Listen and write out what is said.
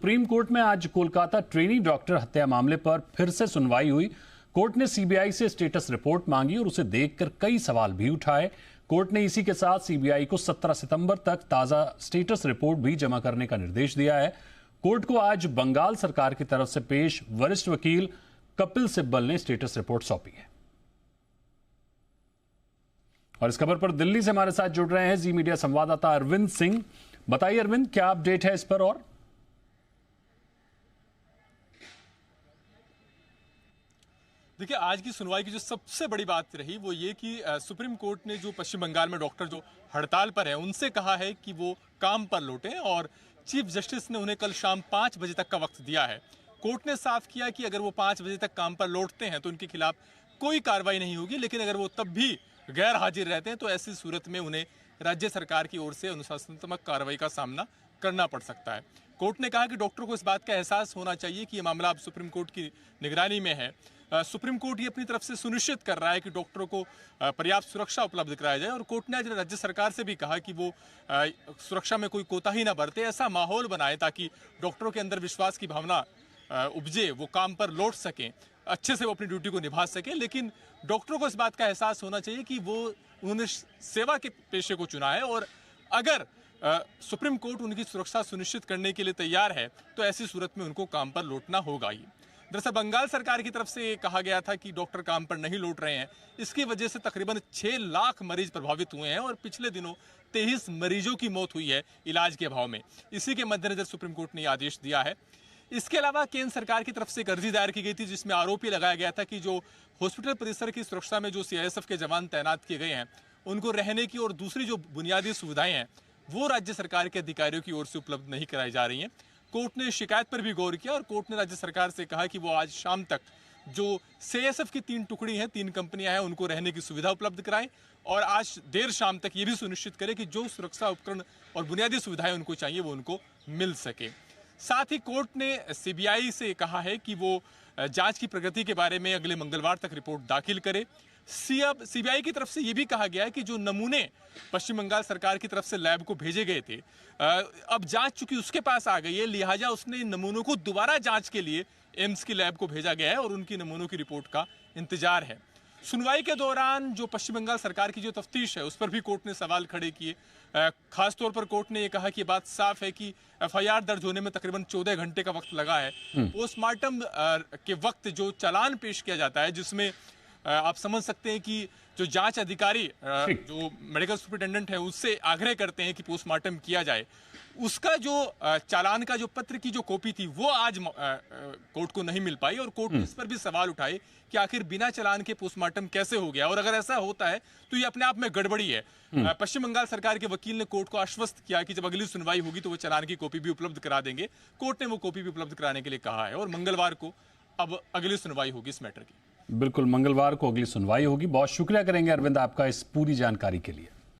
Supreme court में आज Kolkata trainee doctor हत्या मामले पर फिर से सुनवाई हुई। कोर्ट ने सीबीआई से स्टेटस रिपोर्ट मांगी और उसे देखकर कई सवाल भी उठाए। कोर्ट ने इसी के साथ सीबीआई को 17 सितंबर तक ताजा स्टेटस रिपोर्ट भी जमा करने का निर्देश दिया है। कोर्ट को आज बंगाल सरकार की तरफ से पेश वरिष्ठ वकील कपिल सिब्बल ने स्टेटस रिपोर्ट सौंपी है। और इस खबर पर दिल्ली से हमारे साथ जुड़ रहे हैं जी मीडिया संवाददाता अरविंद सिंह। बताइए अरविंद, क्या अपडेट है इस पर? और देखिए, आज की सुनवाई की जो सबसे बड़ी बात रही वो ये कि सुप्रीम कोर्ट ने जो पश्चिम बंगाल में डॉक्टर जो हड़ताल पर है उनसे कहा है कि वो काम पर लौटें और चीफ जस्टिस ने उन्हें कल शाम 5 बजे तक का वक्त दिया है। कोर्ट ने साफ किया कि अगर वो 5 बजे तक काम पर लौटते हैं तो उनके खिलाफ कोई कार्रवाई नहीं होगी, लेकिन अगर वो तब भी गैर हाजिर रहते हैं तो ऐसी सूरत में उन्हें राज्य सरकार की ओर से अनुशासनात्मक कार्रवाई का सामना करना पड़ सकता है। कोर्ट ने कहा कि डॉक्टर को इस बात का एहसास होना चाहिए कि ये मामला अब सुप्रीम कोर्ट की निगरानी में है। सुप्रीम कोर्ट ये अपनी तरफ से सुनिश्चित कर रहा है कि डॉक्टरों को पर्याप्त सुरक्षा उपलब्ध कराया जाए और कोर्ट ने आज राज्य सरकार से भी कहा कि वो सुरक्षा में कोई कोताही ना बरते, ऐसा माहौल बनाए ताकि डॉक्टरों के अंदर विश्वास की भावना उपजे, वो काम पर लौट सकें, अच्छे से वो अपनी ड्यूटी को निभा सकें। लेकिन डॉक्टरों को इस बात का एहसास होना चाहिए कि वो उन्होंने सेवा के पेशे को चुना है और अगर सुप्रीम कोर्ट उनकी सुरक्षा सुनिश्चित करने के लिए तैयार है तो ऐसी सूरत में उनको काम पर लौटना होगा ही। दरअसल बंगाल सरकार की तरफ से ये कहा गया था कि डॉक्टर काम पर नहीं लौट रहे हैं, इसकी वजह से तकरीबन 6 लाख मरीज प्रभावित हुए हैं और पिछले दिनों 23 मरीजों की मौत हुई है इलाज के अभाव में। इसी के मद्देनजर सुप्रीम कोर्ट ने आदेश दिया है। इसके अलावा केंद्र सरकार की तरफ से एक अर्जी दायर की गई थी जिसमें आरोप ये लगाया गया था कि जो हॉस्पिटल परिसर की सुरक्षा में जो सीआईएसएफ के जवान तैनात किए गए हैं उनको रहने की और दूसरी जो बुनियादी सुविधाएं हैं वो राज्य सरकार के अधिकारियों की ओर से उपलब्ध नहीं कराई जा रही हैं। कोर्ट ने शिकायत पर भी गौर किया और कोर्ट ने राज्य सरकार से कहा कि वो आज शाम तक जो सीआईएसएफ की 3 टुकड़ी हैं, 3 कंपनियां हैं, उनको रहने की सुविधा उपलब्ध कराएं और आज देर शाम तक ये भी सुनिश्चित करें कि जो सुरक्षा उपकरण और बुनियादी सुविधाएं उनको चाहिए वो उनको मिल सके। साथ ही कोर्ट ने सीबीआई से कहा है कि वो जांच की प्रगति के बारे में अगले मंगलवार तक रिपोर्ट दाखिल करे। सीबीआई की तरफ से ये भी कहा गया है कि जो नमूने पश्चिम बंगाल सरकार की तरफ से लैब को भेजे गए थे, अब जांच चूंकि उसके पास आ गई है, लिहाजा उसने इन नमूनों को दोबारा जांच के लिए एम्स की लैब को भेजा गया है और उनकी नमूनों की रिपोर्ट का इंतजार है। सुनवाई के दौरान जो पश्चिम बंगाल सरकार की जो तफ्तीश है उस पर भी कोर्ट ने सवाल खड़े किए। खासतौर पर कोर्ट ने यह कहा कि बात साफ है कि एफआईआर दर्ज होने में तकरीबन 14 घंटे का वक्त लगा है। पोस्टमार्टम के वक्त जो चालान पेश किया जाता है जिसमें आप समझ सकते हैं कि जो जांच अधिकारी जो मेडिकल सुपरिटेंडेंट है उससे आग्रह करते हैं कि पोस्टमार्टम किया जाए, उसका जो चालान का जो पत्र की जो कॉपी थी वो आज कोर्ट को नहीं मिल पाई और कोर्ट ने इस पर भी सवाल उठाए कि आखिर बिना चालान के पोस्टमार्टम कैसे हो गया और अगर ऐसा होता है तो ये अपने आप में गड़बड़ी है। पश्चिम बंगाल सरकार के वकील ने कोर्ट को आश्वस्त किया कि जब अगली सुनवाई होगी तो वो चालान की कॉपी भी उपलब्ध करा देंगे। कोर्ट ने वो कॉपी भी उपलब्ध कराने के लिए कहा है और मंगलवार को अब अगली सुनवाई होगी इस मैटर की। बिल्कुल, मंगलवार को अगली सुनवाई होगी। बहुत शुक्रिया करेंगे अरविंद आपका इस पूरी जानकारी के लिए।